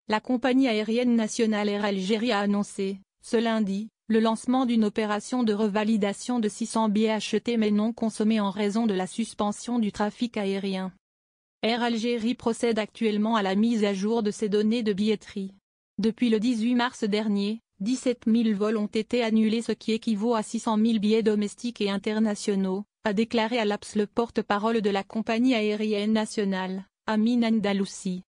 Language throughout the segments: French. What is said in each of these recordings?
La compagnie aérienne nationale Air Algérie a annoncé, ce lundi, le lancement d'une opération de revalidation de 600 billets achetés mais non consommés en raison de la suspension du trafic aérien. Air Algérie procède actuellement à la mise à jour de ses données de billetterie. Depuis le 18 mars dernier, 17 000 vols ont été annulés, ce qui équivaut à 600 000 billets domestiques et internationaux, a déclaré à l'APS le porte-parole de la compagnie aérienne nationale, Amin Andalousi.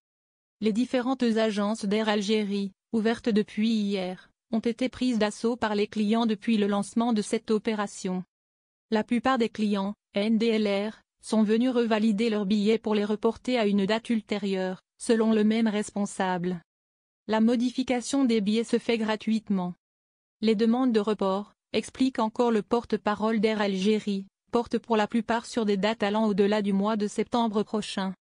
Les différentes agences d'Air Algérie, ouvertes depuis hier, ont été prises d'assaut par les clients depuis le lancement de cette opération. La plupart des clients, NDLR, sont venus revalider leurs billets pour les reporter à une date ultérieure, selon le même responsable. La modification des billets se fait gratuitement. Les demandes de report, explique encore le porte-parole d'Air Algérie, portent pour la plupart sur des dates allant au-delà du mois de septembre prochain.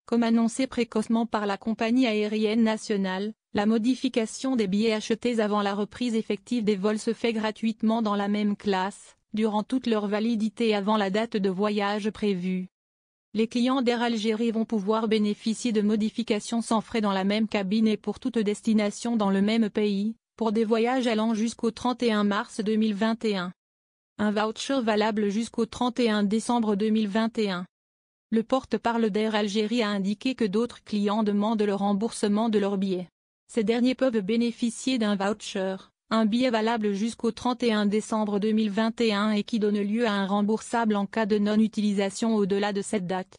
Comme annoncé précocement par la compagnie aérienne nationale, la modification des billets achetés avant la reprise effective des vols se fait gratuitement dans la même classe, durant toute leur validité avant la date de voyage prévue. Les clients d'Air Algérie vont pouvoir bénéficier de modifications sans frais dans la même cabine et pour toute destination dans le même pays, pour des voyages allant jusqu'au 31 mars 2021. Un voucher valable jusqu'au 31 décembre 2021. Le porte-parole d'Air Algérie a indiqué que d'autres clients demandent le remboursement de leurs billets. Ces derniers peuvent bénéficier d'un voucher, un billet valable jusqu'au 31 décembre 2021 et qui donne lieu à un remboursable en cas de non-utilisation au-delà de cette date.